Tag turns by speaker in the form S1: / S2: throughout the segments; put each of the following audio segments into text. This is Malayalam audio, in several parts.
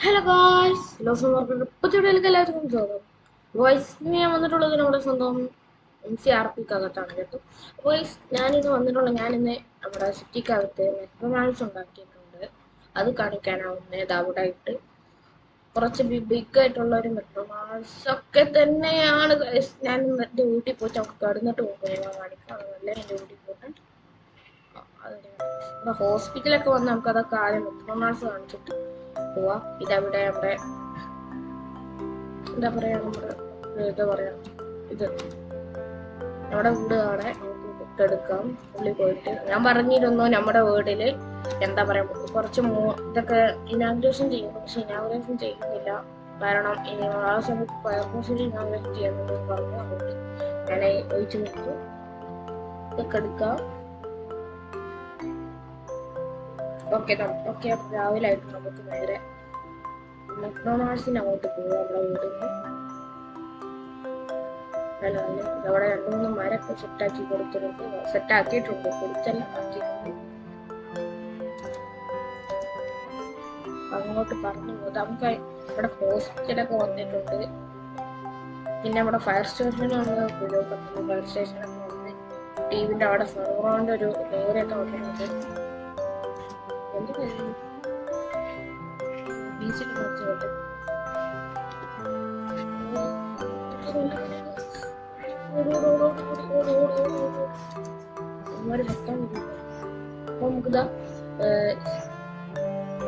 S1: ഹലോ ഗായ്സ്, പുതിയയിലേക്ക് എല്ലാവർക്കും സ്വാഗതം. വോയിസ് ഞാൻ വന്നിട്ടുള്ളത് നമ്മുടെ സ്വന്തം MCRP-ക്കകത്താണ് കേട്ടോ. വോയിസ് ഞാനിന്ന് നമ്മുടെ സിറ്റിക്കകത്ത് മെക്ഡൊണാൾഡ്സ് ഉണ്ടാക്കിയിട്ടുണ്ട്. അത് കാണിക്കാനാവുന്നത് ഇത് അവിടെ ഇട്ട് കുറച്ച് ബിഗ് ആയിട്ടുള്ള ഒരു മെക്ഡൊണാൾഡ്സ് ഒക്കെ തന്നെയാണ് ഗൈസ്. ഞാൻ എൻ്റെ വീട്ടിൽ പോയിട്ട് നമുക്ക് കടന്നിട്ട് പോകുമ്പോൾ കാണിക്കാം. അതല്ല എൻ്റെ വീട്ടിൽ പോയിട്ട് നമ്മുടെ ഹോസ്പിറ്റലൊക്കെ വന്ന് നമുക്കതൊക്കെ ആദ്യം മെക്ഡൊണാൾഡ്സ് കാണിച്ചിട്ട് പോവാ. ഇതവിടെ നമ്മുടെ എന്താ പറയാ, ഇത് നമ്മുടെ വീട് അവിടെ എടുക്കാം. ഉള്ളിൽ പോയിട്ട് ഞാൻ പറഞ്ഞിരുന്നു നമ്മുടെ വീടില് എന്താ പറയാ കുറച്ച് ഇതൊക്കെ ഇനാഗ്രേഷൻ ചെയ്യുന്നു. പക്ഷെ ഇനാഗ്രേഷൻ ചെയ്യുന്നില്ല, കാരണം ഇനി ആ സമയത്ത് ഫയർഫോഴ്സിൽ ഇനാഗ്രേഷൻ ചെയ്യാമെന്ന് പറഞ്ഞു. അതുകൊണ്ട് ഞാൻ ഒഴിച്ചു കൊടുത്തു. ഇതൊക്കെ എടുക്കാം. ഓക്കെ രാവിലെ ആയിട്ട് നമുക്ക് നേരെ മെക്ഡൊണാൾഡ്സിന് അങ്ങോട്ട് പോവാം. നമ്മുടെ വീട്ടിൽ നിന്ന് അവിടെ 2-3 മരൊക്കെ സെറ്റാക്കിയിട്ടുണ്ട്. കൊടുത്തല്ല ആക്കിയിട്ടുണ്ട്. അങ്ങോട്ട് പറഞ്ഞു പോകും. നമുക്ക് ഇവിടെ ഹോസ്പിറ്റലൊക്കെ വന്നിട്ടുണ്ട്. പിന്നെ നമ്മുടെ ഫയർ സ്റ്റേഷനാണ് ഉപയോഗപ്പെടുത്തുന്നത്. ഫയർ സ്റ്റേഷനൊക്കെ വന്ന് ടിവിന്റെ അവിടെ ഫെറോണ്ട് ഒരു ലോറിയൊക്കെ വന്നിട്ടുണ്ട്. എന്ത് ബീച്ചിൽ വെച്ചിട്ട്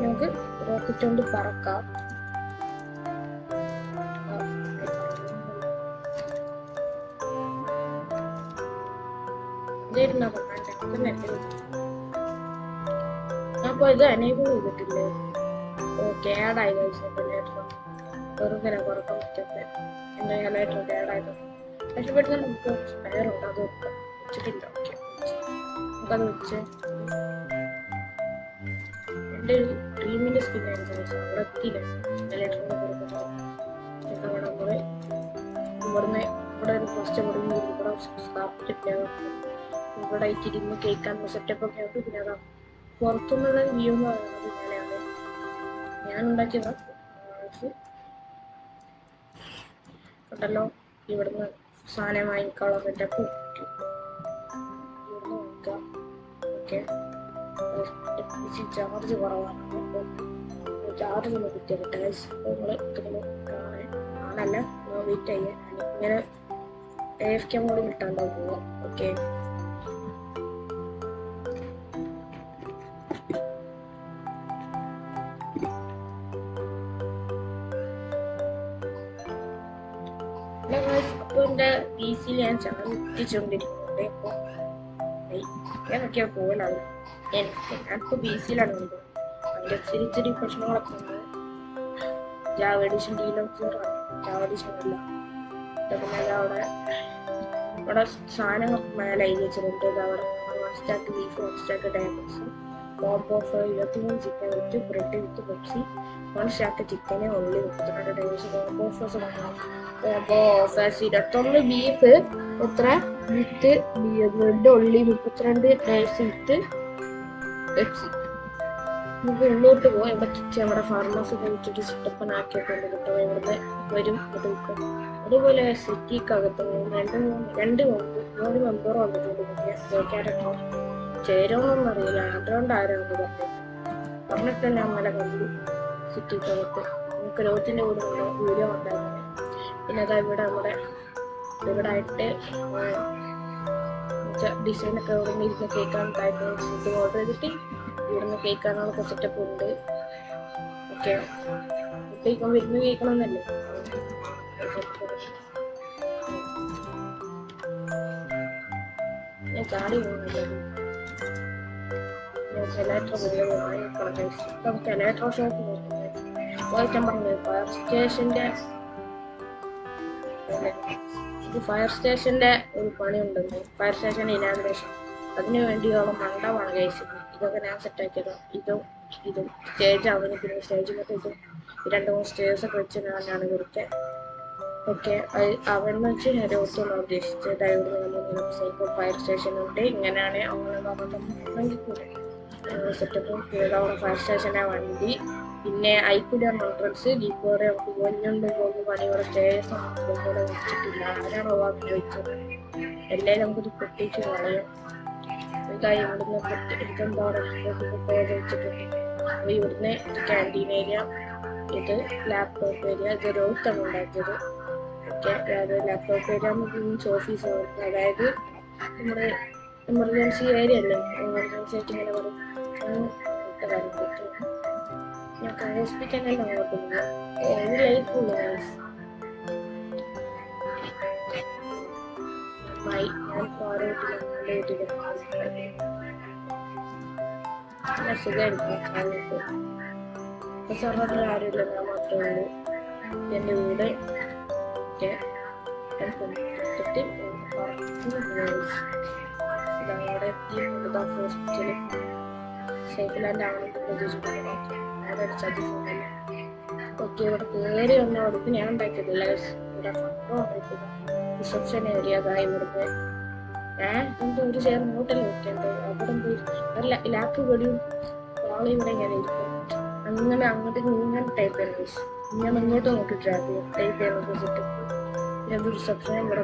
S1: നമുക്ക് റോക്കറ്റ് കൊണ്ട് പറക്കാം. അപ്പൊ ഇത് എനേബിൾ ചെയ്തിട്ടില്ലേ? ഓക്കെ, ആഡായി വെറുതെ കുറക്കാൻ പറ്റത്തെ എൻ്റെ ഹൈലൈറ്റർ ആഡായത്. പക്ഷെ പെട്ടെന്ന് നമുക്ക് സ്പെയർ ഉണ്ട്, അത് വെച്ചിട്ടില്ല. ഓക്കെ, നമുക്കത് വെച്ച് എൻ്റെ ഒരു ഡ്രീമിൻ്റെ സ്കിന്നായിരുന്നു. അവിടെ എത്തിയില്ല ഹൈലൈറ്ററിൻ്റെ കൊടുക്കുന്നത്. ഇവിടുന്ന് ഇവിടെ ഒരു ഫസ്റ്റ് ഇവിടെ സ്ഥാപിച്ചിട്ടില്ല. ഇവിടെ ഇരുന്ന് കേൾക്കാൻ സെറ്റപ്പ് ഒക്കെ ആയിട്ട് പിന്നെ അതാ പുറത്തുനിന്നുള്ള വ്യൂ എന്ന് പറയുന്നത് ഇങ്ങനെയാണ്. ഞാൻ ഉണ്ടാക്കിയത് കണ്ടല്ലോ. ഇവിടുന്ന് സാധനം വാങ്ങിക്കാനുള്ള സെറ്റപ്പ് ഇവിടുന്ന് വാങ്ങിക്കാം. ഓക്കെ, ചാർജ് കുറവാണ്. ചാർജ് ഒന്ന് കിട്ടിയത് ആണല്ല വെയിറ്റ് ചെയ്യാൻ ഇങ്ങനെ AFK മോഡ് കിട്ടാണ്ടോ പോവാം. ഓക്കെ, അപ്പൊ എന്റെ PC-യിൽ ഞാൻ ചാർജ് എത്തിച്ചുകൊണ്ടിരിക്കുന്നുണ്ട്. ഇപ്പൊ ഏതൊക്കെയാ പോകലാണ്. ഞാനിപ്പോ PC-യിലാണ് കൊണ്ടുപോകുന്നത്. അതിന്റെ ചെറിയ പ്രശ്നങ്ങളൊക്കെ ഉണ്ട്. ജാവ എഡിഷൻ ജാവ എഡിഷൻ അല്ല. പിന്നെ അവിടെ സാധനങ്ങൾ മേലെ എഴുതി വെച്ചിട്ടുണ്ട്. അവിടെ 1 stack beef, 1 stack diamonds, combo of 23 chicken with bread with Pepsi, 1 stack ചിക്കന് ഉള്ളി 32 ഡേയ്സ്, കോംബോ ഓഫേഴ്സ് 21 ബീഫ് എത്ര വിത്ത് ബ്രെഡ് ഉള്ളി 32 ഡേയ്സ് വിത്ത് പെപ്സി. നമുക്ക് ഉള്ളോട്ട് പോകാം. ഇവിടെ നമ്മുടെ ഫാർമസി കഴിച്ചിട്ട് ചിട്ടപ്പനാക്കിയിട്ടുണ്ട് കേട്ടോ. ഇവിടുന്ന് വരും എടുക്കും. അതുപോലെ സിറ്റിക്കകത്ത് 2 മെമ്പർ വന്നിട്ടുണ്ട്. ക്യാരക്ടർ ചേരുമെന്നൊന്നും അറിയില്ല. അതുകൊണ്ട് ആരാണെന്ന് പറഞ്ഞിട്ട് ഞാൻ അമ്മലെ കണ്ടു. സിറ്റിക്കകത്ത് നമുക്ക് ലോകത്തിന്റെ കൂടെ വീഡിയോ ഉണ്ടായിരുന്നു. പിന്നെ അതാ ഇവിടെ ആയിട്ട് ഡിസൈനൊക്കെ ഇവിടെ ഇരുന്ന് കേൾക്കാൻ ഫുഡ് ഓർഡർ ചെയ്തിട്ട് ഇവിടുന്ന് കേൾക്കാനുള്ള സെറ്റപ്പ് ഉണ്ട്. ഓക്കെ, വരുന്ന കേൾക്കണമെന്നല്ലേ. ഞാൻ ചാടി പോകുന്നില്ല. നമുക്ക് ഇലക്ട്രോ ഷോപ്പ് പോയിട്ട് പറഞ്ഞത് ഫയർ സ്റ്റേഷന്റെ ഒരു പണിയുണ്ടെന്ന്. ഫയർ സ്റ്റേഷൻ ഇനാഗ്രേഷൻ, അതിനു വേണ്ടിയുള്ള മണ്ഡപമാണ് കഴിച്ചത്. ഇതൊക്കെ ഞാൻ സെറ്റാക്കിയത്. ഇതും സ്റ്റേജ് ആവുന്നു. പിന്നെ സ്റ്റേജിലൊക്കെ 2-3 സ്റ്റേജ് ഒക്കെ വെച്ച് ഞാനാണ് ഇവിടുത്തെ. ഓക്കെ, അവന്ന് വെച്ച് ഞാൻ ഒത്തുള്ള ഉദ്ദേശിച്ചത്. ഇവിടെ നമ്മൾ ഫയർ സ്റ്റേഷൻ ഉണ്ട്, ഇങ്ങനെയാണ് അങ്ങനെ പറഞ്ഞിട്ടുണ്ടെങ്കിൽ കൂടെ സെറ്റപ്പും പിന്നെ അവിടെ ഫയർ സ്റ്റേഷനെ വണ്ടി പിന്നെ ഐക്കൂടെ എൻട്രൻസ് ഡീപ്പോടെ നമുക്ക് കൊഞ്ഞുണ്ട് പോകുന്ന പണിയുടെ സ്റ്റേഷൻ കൂടെ വെച്ചിട്ടില്ല ആരാണ് ചോദിച്ചത് എല്ലാവരും നമുക്കിത് പൊട്ടിച്ച് കളയും ഇതായി ഇവിടുന്ന് ഇതെന്താ പറയുക വെച്ചിട്ടുണ്ട് അപ്പോൾ ഇവിടുന്ന് ഇത് ക്യാൻറ്റീൻ ഏരിയ ഇത് ലാപ്ടോപ്പ് ഏരിയ ഇത് റോത്താണ് ഉണ്ടാക്കിയത് ഓക്കെ അതായത് ലാപ്ടോപ്പ് ഏരിയ മീൻസ് ഓഫീസ് അതായത് നമ്മുടെ എമർജൻസി ഏരിയ അല്ലേ എമർജൻസി ആയിട്ട് ഇങ്ങനെ പറയും കാര്യം പറ്റും ഞങ്ങൾക്ക് ഹോസ്പിറ്റലിൽ അങ്ങോട്ട് പോകാം ഇത് ലൈഫുള്ള ഞാൻ സുഖമായിരിക്കും സർവറിൽ ആരുമില്ല ഞാൻ മാത്രമേ ഉള്ളൂ എൻ്റെ വീട് ഒക്കെ അവിടെ എത്തിയിട്ടുണ്ട് ഹോസ്പിറ്റലിൽ സേഫിലാൻഡ് ആണെന്ന് പ്രതീക്ഷിക്കുന്നു അതടിച്ചത് ഓക്കെ ഇവിടെ കയറി വന്ന അവിടേക്ക് ഞാൻ ഉണ്ടാക്കിയതില്ല ഇവിടെ ഫോട്ടോ ഉണ്ടാക്കിയത് റിസപ്ഷൻ ഏരിയ അതായി ഇവിടുത്തെ എന്തോ ഒരു ചെയർ ഇങ്ങോട്ടല്ലേ വെക്കേണ്ടത് അവിടെ പോയി ലാപ്പ് വെളിയും ആളെ ഇവിടെ ഇങ്ങനെ ഇരിക്കും അങ്ങനെ അങ്ങോട്ട് ഇങ്ങനെ ടൈപ്പ് ചെയ്യുന്നത് ഇങ്ങനെ ഇങ്ങോട്ട് നോക്കി ടൈപ്പ് ചെയ്യുന്നത് സെറ്റപ്പ് പിന്നെ റിസപ്ഷൻ ഇവിടെ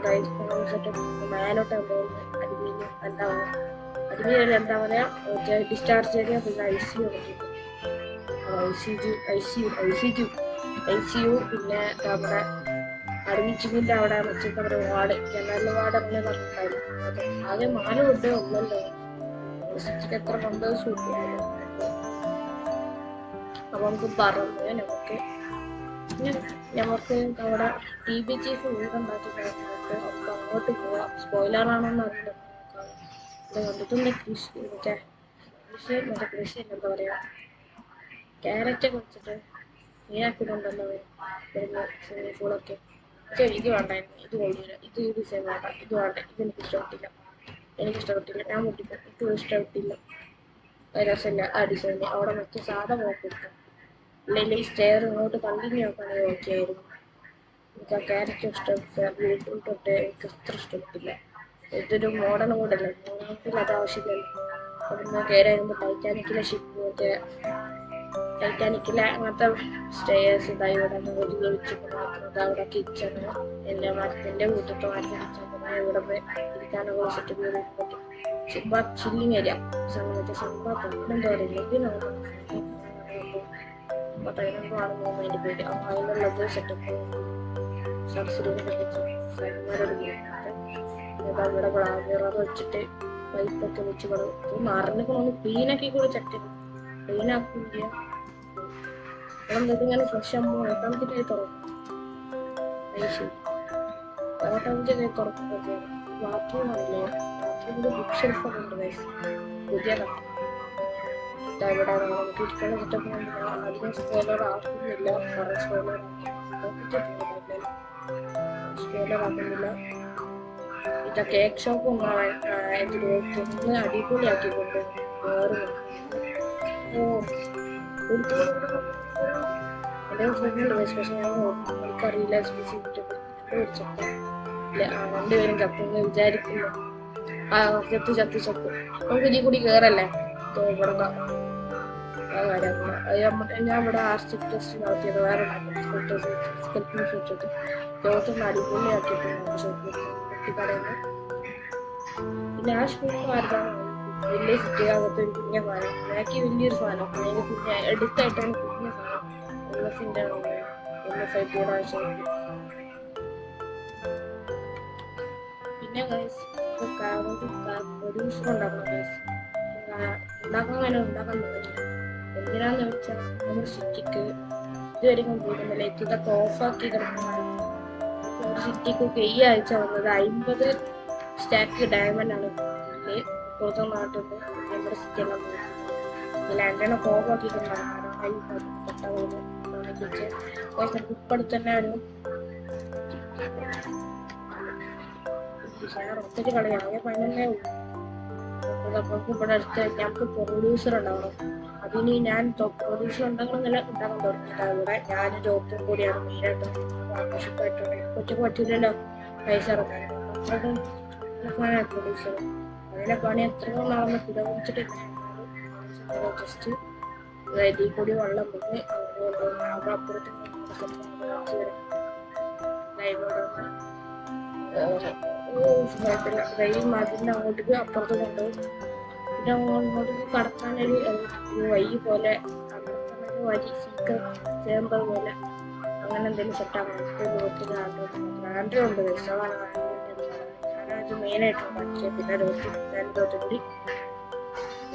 S1: സെറ്റപ്പ് മേലോട്ട് പോകുന്നത് അടിമീന് എന്താ പറയുക അടിമീൻ എന്താ പറയുക ഡിസ്ചാർജ് ഏരിയ പിന്നെ ICU പിന്നെ നമ്മുടെ അഡ്മിറ്റിങ്ങിൻ്റെ അവിടെ വെച്ചിട്ട് അവരുടെ വാർഡ് ജനറൽ വാർഡ് അങ്ങനെ പറഞ്ഞിട്ടുണ്ടായിരുന്നു ആകെ 4 ഫുഡേ ഉള്ളല്ലോ എത്ര മെമ്പേഴ്സ് കിട്ടുമല്ലോ അപ്പോൾ നമുക്ക് പറഞ്ഞ് നമുക്ക് അവിടെ TB ചീഫ് വീടുണ്ടാക്കിയിട്ട് നമുക്ക് അങ്ങോട്ട് പോവാം സ്പോയിലറാണോന്ന് അറിയില്ല ഇത് കണ്ടിട്ടുണ്ട് കൃഷി എന്താ പറയുക ക്യാരറ്റ് വെച്ചിട്ട് മീനാക്കിയിട്ടുണ്ടല്ലോ വരുന്ന സ്വിമ്മിംഗ് പൂളൊക്കെ എനിക്ക് വേണ്ടായിരുന്നു ഇത് കൊള്ളില്ല ഇത് ഡിസൈൻ വേണ്ട ഇത് വേണ്ട ഇതെനിക്ക് ഇഷ്ടപ്പെട്ടില്ല ഞാൻ മുട്ടിപ്പോ എനിക്ക് ഇഷ്ടപ്പെട്ടില്ല രസമില്ല ആ ഡിസൈൻ അവിടെ മറ്റേ സാധാ നോക്കിയിരിക്കും അല്ലെങ്കിൽ ഈ സ്റ്റെയർ ഇങ്ങോട്ട് കണ്ടിന്യൂ ആക്കുകയാണെങ്കിൽ ഓക്കെ ആയിരുന്നു എനിക്ക് ആ ക്യാരറ്റ് ഇഷ്ടപ്പെട്ട വീട്ടിൽ തൊട്ട് എനിക്ക് അത്ര ഇഷ്ടപ്പെട്ടില്ല ഇതൊരു മോഡേൺ കൂടല്ലേ മോഡേണിൽ അത് ആവശ്യമില്ലല്ലോ അവിടുന്ന് കയറി വരുമ്പോൾ ടൈറ്റാനിക്കിലെ ഷിപ്പ് മറ്റേ ടൈറ്റാനിക്കിലെ അങ്ങനത്തെ സ്റ്റേയേഴ്സ് ഇതായി ഇവിടെ വെച്ചിട്ട് മാത്രം അവിടെ കിച്ചണ് എല്ലാ മരത്തിൻ്റെ വീട്ടിലത്തെ മരത്തെ കിച്ചൺ ഇവിടെ ഇരിക്കാനൊക്കെ വെച്ചിട്ട് കയറി പറ്റും ചില്ലിങ് ഏരിയ മറ്റേ എന്താ പറയുക പട്ടയനൊക്കെ കാണുമ്പോൾ അതിൻ്റെ പേര് അതിനുള്ളത് സെറ്റപ്പ് സബ്സിഡിയുടെ ഇവിടെ ബ്ലാഗർ വെച്ചിട്ട് പൈപ്പൊക്കെ വെച്ച് മറിഞ്ഞൊക്കെ ഒന്ന് ക്ലീനാക്കി കൂടെ ചെക്ക് ക്ലീനാക്കില്ല നമ്മളെന്തൊക്കെ ഇങ്ങനെ ഫ്രഷ് ആകുമ്പോൾ ഏട്ടാമത്തെ തുറക്കും ഏട്ടാമത്തെ തുറക്കുമ്പോൾ ബാത്റൂമാണല്ലോ ബാത്റൂമിൻ്റെ ബുക്ക് ഷെൽഫൊക്കെ ഉണ്ട് വയസ്സ് പുതിയതാണ് ഇവിടെ നമുക്ക് ഇരിക്കുന്ന സെറ്റപ്പ് അധികം സ്പോയിലർ ആക്കുന്നില്ല കുറേ സ്പോയിലർ ആക്കുന്നില്ല ഇത് കേക്ക് ഷോപ്പ് ഒന്ന് അടിപൊളിയാക്കിക്കൊണ്ട് വേറെ എൻ്റെ ഫ്രണ്ട് പക്ഷേ എനിക്കറിയില്ല സ്പെസിഫിക് രണ്ടുപേരും ചത്തെന്ന് വിചാരിക്കുന്നു ചത്ത് നമുക്ക് ഇതിൽ കൂടി കയറല്ലേ ഇവിടെ ഞാൻ ഇവിടെ ആർട്ടിക് ടെസ്റ്റ് നടത്തിയത് വേറെ ലോകത്തൊന്ന് അടിപൊളിയാക്കിയിട്ടുണ്ട് കടയിൽ പിന്നെ ആ ഷൂമാർക്കാണ് വലിയ സിറ്റിക്കകത്ത് ഒരു കുഞ്ഞ സാധനം ബാക്കി വലിയൊരു സാധനം അതിന് കുഞ്ഞ എടുത്തായിട്ടാണ് കുഞ്ഞ സാധനം MSന്റെ MSITയുടെ ആവശ്യം പിന്നെ പ്രൊഡ്യൂസർ ഉണ്ടാക്കണം ഉണ്ടാക്കാൻ തുടങ്ങി എന്തിനാന്ന് വെച്ചാൽ നമ്മുടെ സിറ്റിക്ക് ഇതുവരെ കൊണ്ടുപോകുന്നില്ല ഇതൊക്കെ ഓഫാക്കി കിടക്കുന്നതാണ് സിറ്റിക്കൊക്കെ ഈ ആഴ്ച വന്നത് 50 സ്റ്റാക്ക് ഡയമണ്ട് ആണ് പുറത്തെ നാട്ടിൽ നമ്മുടെ സിറ്റി എല്ലാം പോകുന്നത് ലാൻഡൊക്കെ ഓഫാക്കിയിട്ടുണ്ടാകും ഇപ്പടുത്ത് തന്നെ ഒരു ഒത്തിരി കളിയാണ് പതിനെ ഇവിടെ അടുത്ത് ഞങ്ങൾക്ക് പ്രൊഡ്യൂസർ ഉണ്ടാവണം അതിന് ഞാൻ പ്രൊഡ്യൂസർ ഉണ്ടാക്കണമെന്നല്ല ഉണ്ടാക്കാൻ തുടങ്ങിയിട്ട് ഇവിടെ ഞാൻ ജോബും കൂടിയാണ് മെയിനായിട്ട് പാർട്ണർഷിപ്പായിട്ടുണ്ട് ഒറ്റക്ക് പറ്റില്ലല്ലോ പൈസ ഇറക്കാൻ പ്രൊഡ്യൂസർ അതിനെ പണി എത്രയോ നാളെ പുരോഗമിച്ചിട്ട് ജസ്റ്റ് ഇതിൽ കൂടി വെള്ളം പോയി അങ്ങനെ കൊണ്ടുപോകുന്ന അവിടെ അപ്പുറത്തേക്ക് റെയിൽ മാർഗിന്റെ അങ്ങോട്ടേക്ക് അപ്പുറത്ത് കൊണ്ടുപോകും. പിന്നെ അങ്ങോട്ടേക്ക് കടത്താനൊരു വഴി പോലെ കടത്താനൊരു വഴി ചേമ്പർ പോലെ അങ്ങനെ എന്തെങ്കിലും സെറ്റാക്കണം. ആൻഡ്രോയിഡ് ഉണ്ട് ഞാനത് മെയിനായിട്ട് പഠിച്ചത്. പിന്നെ കൂടി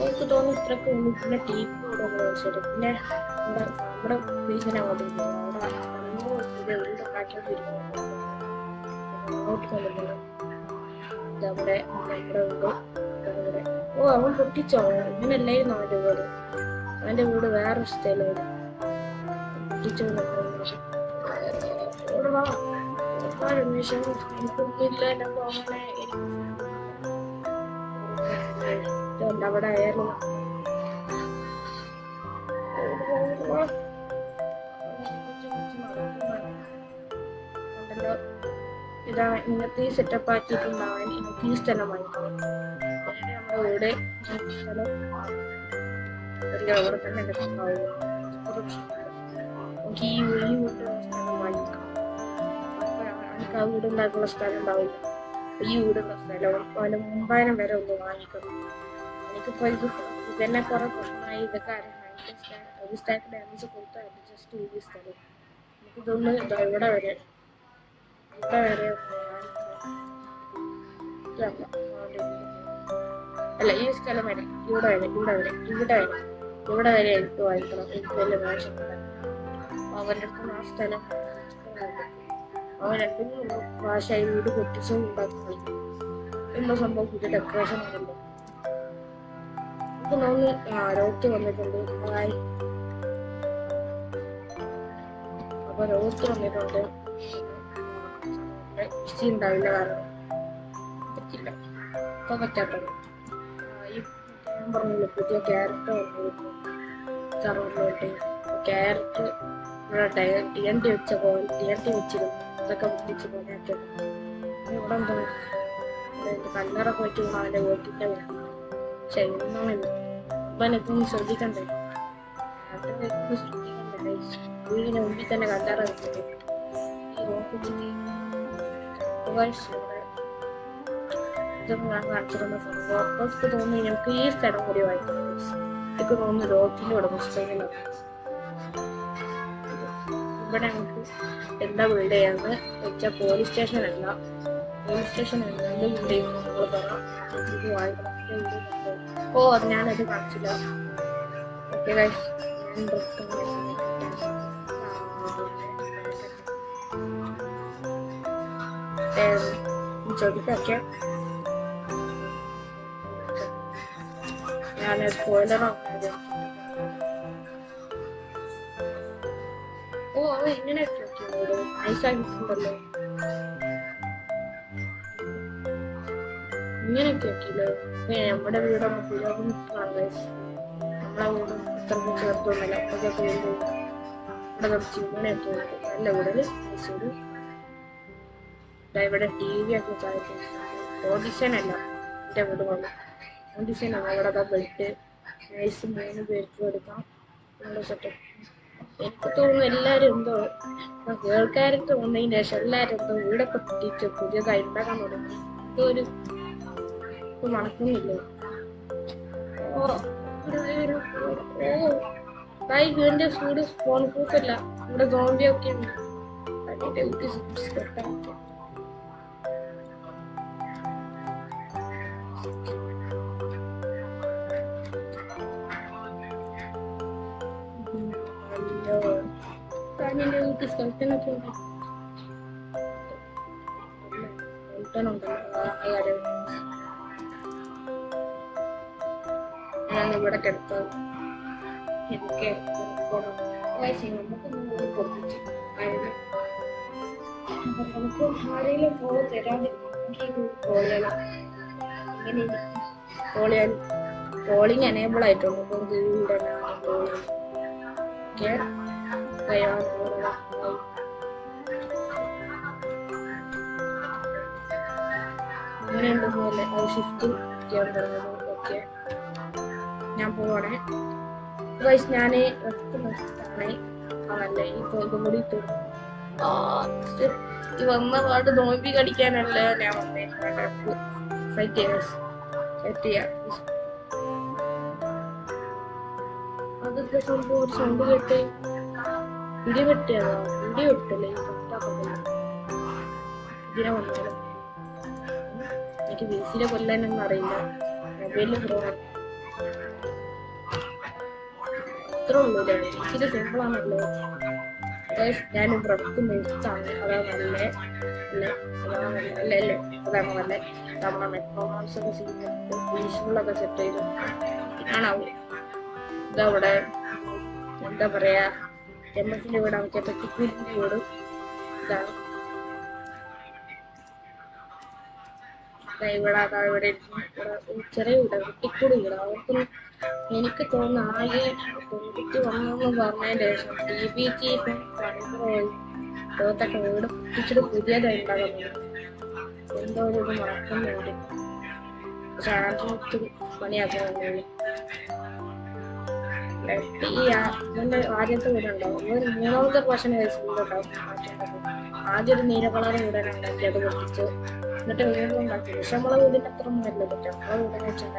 S1: എനിക്ക് തോന്നുന്നു ഇത്രയൊക്കെ ഉള്ളൂ. പിന്നെ ടി വി കൂടെ ശരി. പിന്നെ നമ്മുടെ ബീച്ചിനെ അങ്ങോട്ട് അവിടെ വീടുണ്ടാക്കിക്കൊണ്ടിരിക്കുന്നു. അങ്ങോട്ട് കൊണ്ടുപോകുന്നത് നമ്മുടെ നമ്മുടെ വീട് ഇവിടെ. ഓ അവൻ പൊട്ടിച്ചോ? ഇങ്ങനല്ലായിരുന്നു അവൻ്റെ വീട്. അവൻ്റെ വീട് വേറൊരു സ്ഥലമായിരുന്നു. പൊട്ടിച്ചോ എനിക്കൊന്നുമില്ല. എന്നെ പോകണേ അവിടെ ആയാലും ഇതാ ഇന്നത്തെ ഈ സെറ്റപ്പ് ആക്കിയിട്ടുണ്ടാവാൻ എനിക്ക് ഈ സ്ഥലം വാങ്ങിക്കണം. നമ്മുടെ വീട് സ്ഥലം അവിടെ തന്നെ എനിക്ക് ഈ വീടുള്ള സ്ഥലം വാങ്ങിക്കണം. എനിക്ക് ആ വീടുണ്ടാക്കുന്ന സ്ഥലം ഉണ്ടാവില്ല. ഈ വീടുള്ള സ്ഥലവും അവൻ്റെ മുമ്പാനം വരെ ഒന്ന് വാങ്ങിക്കണം. എനിക്കിപ്പോൾ ഇതന്നെ കുറെ പ്രശ്നമായി. ഇതൊക്കെ ഒരു സ്റ്റാക്ക് ഡാമേജ് കൊടുത്താൽ ജസ്റ്റ് ഈ സ്ഥലം എനിക്കിതൊന്ന് ഇവിടെ വരെ അല്ല ഈ സ്ഥലം വരെ ഇവിടെ വരെ എനിക്ക് വാങ്ങിക്കണം. എനിക്ക് വലിയ വേഷം അവൻ്റെ അടുത്ത് ആ സ്ഥലം അവൻ 2-3 പ്രാവശ്യമായി വീട് പൊട്ടിച്ചും ഉണ്ടാക്കുന്നത് എന്ന സംഭവം. ഇത് ഡെക്കറേഷൻ ആണല്ലോ. ഇപ്പൊ നമ്മൾ രോത്ത് വന്നിട്ടുണ്ട്. അപ്പൊ രോത്ത് വന്നിട്ടുണ്ട്. ബിസി ഉണ്ടാവില്ല കാരണം പറ്റില്ല. ഇപ്പൊ പറ്റാത്തത് ഈ ഞാൻ പറഞ്ഞില്ല പുതിയ ക്യാരറ്റ് വന്നിരുന്നു സർവറിലോട്ട്. ക്യാരറ്റ് ഇവിടെ TNT വെച്ച പോലെ TNT വെച്ചിരുന്നു. അതൊക്കെ പൊട്ടിച്ച് പോകാൻ ഇവിടെ എന്താ കല്ലറൊക്കെ വെച്ച് അവൻ്റെ വീട്ടിൻ്റെ പക്ഷെ ഒന്നുമില്ല. അപ്പൊ എനിക്കൊന്ന് ശ്രദ്ധിക്കണ്ടേ? വീടിന് മുമ്പിൽ തന്നെ കല്ലറ വെച്ചിട്ട് ഇതൊന്നും ഞാൻ കാണിച്ചിരുന്ന സംഭവം. എനിക്ക് തോന്നുന്നു എനിക്ക് ഈ സ്ഥലം കൂടി വായിക്കണം. എനിക്ക് തോന്നുന്നു രോഗത്തിൻ്റെ ഇവിടെ പുസ്തകങ്ങളാണ്. ഇവിടെ നമുക്ക് എന്താ ബിൽഡ് ചെയ്യാന്ന് വെച്ചാൽ പോലീസ് സ്റ്റേഷൻ അല്ല എന്ത് ബിൽഡ് ചെയ്യുന്നു നമ്മൾ പറയാം. ഇത് വായിക്കണം. ഓ അത് ഞാനത് കാണിച്ചില്ല. ഓക്കെ ഗൈസ്, ചോദിക്കൊക്കെ ഞാൻ സ്പോയിലറോ ഓ അവ ഇങ്ങനെയൊക്കെ നൈസായിട്ടുണ്ടല്ലോ. ഇങ്ങനെയൊക്കെ ആക്കിയില്ലേ? നമ്മുടെ വീടൊക്കെ പുരോഗമിക്കാണ്. നമ്മളെ വീടും ഇത്രയ്ക്ക് ചേർത്തൊന്നുമില്ല. അപ്പൊക്കെ വീട് ഇവിടെ കുറച്ച് ഇങ്ങനെയൊക്കെ നല്ല വീടല് മൈസൂര്. ഇവിടെ TV ഒക്കെ ഓഡിഷൻ അല്ല എൻ്റെ വീട് വന്നു. ഓഡിഷൻ അല്ല ഇവിടെ ബെഡ് നൈസ് 3 പേർക്ക് എടുക്കാം. സെറ്റപ്പ്. എനിക്ക് തോന്നുന്നു എല്ലാവരും എന്തോ കേൾക്കാർക്ക് തോന്നുന്നതിന് ശേഷം എല്ലാവരും എന്തോ വീടൊക്കെ പൊട്ടിച്ച് പുതിയതായി ഉണ്ടാക്കാൻ തുടങ്ങി. എന്തോ ഒരു മണക്കുന്നില്ലേ? വീടിന്റെ സ്പീഡ് ഫോൺ പ്രൂഫല്ല. ഇവിടെ സോംബിയൊക്കെ ഉണ്ട്. എന്റെ വീട്ടിൽ സ്ഥലത്തിനൊക്കെ ഉണ്ട്. ഞാൻ ഇവിടെ കിടത്ത് എനിക്ക് നമുക്ക് ആരെങ്കിലും ഫോൺ തരാതിരിക്കും. കോളിങ് എനേബിൾ ആയിട്ടുണ്ട്. അങ്ങനെയുണ്ടെന്നല്ലേ അത് ഷിഫ്റ്റ് ചെയ്യാൻ തുടങ്ങുന്നത്. ഓക്കെ ഞാൻ പോവാണേ ഗൈസ്. ഞാന് നിർത്താണേ. അതല്ലേ ഇപ്പൊ ഇതും കൂടി ഈ വന്ന പാട് നോമ്പി കടിക്കാനല്ല ഞാൻ വന്നേ. ഫൈറ്റ് ചെയ്യാം. അതൊക്കെ സംഭവം ഒരു സൗണ്ട് കേട്ട് ഇടി വെട്ടിയതാ. ഇടി വെട്ടല്ലേ ഇതിനെ വന്നാലും എനിക്ക് ബീസിലെ കൊല്ലാനൊന്നും അറിയില്ല. മൊബൈലിൽ കുറവാണ്. ഇത്ര ഉള്ളൂല്ലേ. ബീസിലെ സിമ്പിളാണല്ലോ. ഞാൻ ബ്രക്ക് മെഴുത്താണ്. അതാണ് നല്ലേ. അതാണ് നല്ല നമ്മുടെ മെട്രോമാൻസ് ഒക്കെ ചെയ്യുന്നത് പീസ്ഫുള്ളൊക്കെ സെറ്റ് ചെയ്ത് ആണാവും. ഇതവിടെ എന്താ പറയാ എമ്മസിന്റെ വീട് നമുക്ക് പെട്ടിക്കൂടിന്റെ വീട് ഇതാണ്. ഇവിടെ ചെറിയ വീട് പെട്ടിക്കൂടി വീട്. അവർക്കൊന്നും എനിക്ക് തോന്നുന്നു ആകെ തൊണ്ണൂറ്റി വന്നെന്ന് പറഞ്ഞതിന് ശേഷം DBT ലോകത്തൊക്കെ വീട് ഇച്ചിരി പുതിയതായി ഉണ്ടാകുന്നുണ്ട്. എന്തോ ഒരു ഇത് മറക്കുന്നുണ്ട്. പക്ഷെ ആദ്യത്തിന് പണിയാക്കുന്നുള്ളൂ. ഇതിന്റെ ആദ്യത്തെ വീടുണ്ടാവും. ഒരു മൂന്നാമത്തെ പ്രാവശ്യം വീടുണ്ടാവും. ആദ്യം ഒരു നീല കളർ വീടാണ് ഉണ്ടാക്കി. അത് പൊട്ടിച്ച് എന്നിട്ട് വീണ്ടും ഉണ്ടാക്കി. പക്ഷെ നമ്മളെ വീടിന്റെ അത്ര ഒന്നുമല്ല പറ്റും. നമ്മളെ വീടെന്ന് വെച്ചാൽ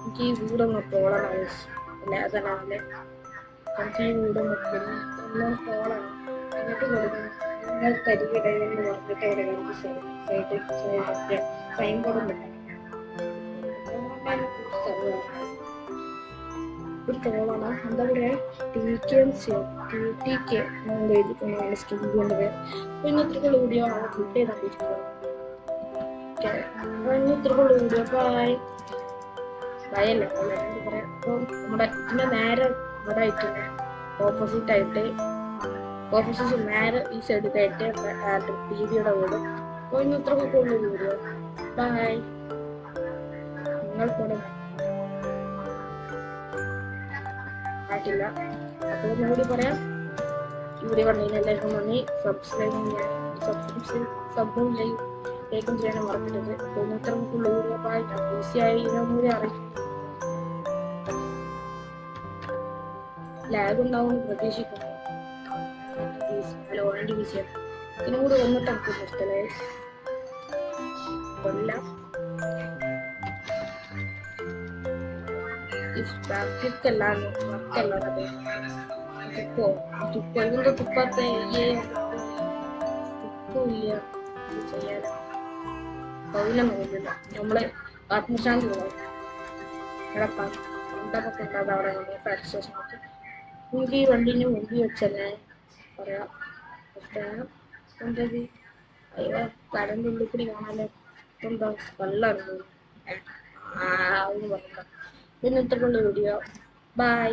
S1: എനിക്ക് ഈ വീടൊന്ന് തോളണം. അല്ലെ അതല്ലേ എനിക്ക് ഈ വീടൊന്ന് എല്ലാം തോളണം. എന്നിട്ട് കൊടുക്കണം. നിങ്ങൾ തരികിടയെന്ന് പറഞ്ഞിട്ട് അവിടെ സൈൻ ബോർഡും കിട്ടും. ഒരു തോളണം. എന്താ പറയാ TTK എഴുതിക്കൊണ്ടാണ് സ്റ്റുഡിയോന്റെ പേര്. പിന്നെ ഇത്രക്കുള്ള വീഡിയോ ആണ് ക്ലിക്ക് ചെയ്താൽ ഇത്രക്കുള്ള വീഡിയോ ഭയല്ലേ എന്താ പറയാ. അപ്പം നമ്മുടെ ഇതിന്റെ നേരെ ഇവിടെ ആയിട്ടുണ്ട്. ഓപ്പോസിറ്റ് നേരെ ഈ സൈഡിലായിട്ട് TVയുടെ വീട്. അപ്പോൾ ഇന്ന് ഇത്രക്കൊക്കെ ഉള്ള വീഡിയോ. ബൈ. നിങ്ങൾ കൂടെ ആയിട്ടില്ല. അപ്പോൾ ഒന്നുകൂടി പറയാം. വീഡിയോ കണ്ടതിന് എല്ലാവർക്കും നന്ദി. സബും ലൈക്കും ചെയ്യാനും മറക്കരുത്. അപ്പോൾ ഇന്ന് ഇത്രക്കൊക്കെയുള്ള വീഡിയോ. ബൈ. ഈസിയായി കൂടി അറിയിക്കും. ലാഗ് ഉണ്ടാവുമെന്ന് പ്രതീക്ഷിക്കുന്നു. ഹലോ ആൻറ്റി വിഷയം ഇതിനും കൂടി വന്നിട്ട് നമുക്ക് നിർത്തലേ കൊല്ലാം. തുപ്പോ തുപ്പാത്ത തുപ്പില്ല ചെയ്യാനോ പൗലം കഴിയില്ല. നമ്മള് ആത്മശാന്തി ഉണ്ടാക്കി അവിടെ സ്റ്റേഷൻ മുമ്പി വണ്ടിന്റെ മുമ്പിൽ വെച്ചല്ലേ പറയാം. എന്തത് അയ്യോ കടന്റെ ഉള്ളിൽ കൂടി കാണാനോ എന്താ വെള്ളം. ഒന്നും പറഞ്ഞ പിന്നെ ഇത്രക്കുള്ള വീഡിയോ. ബൈ.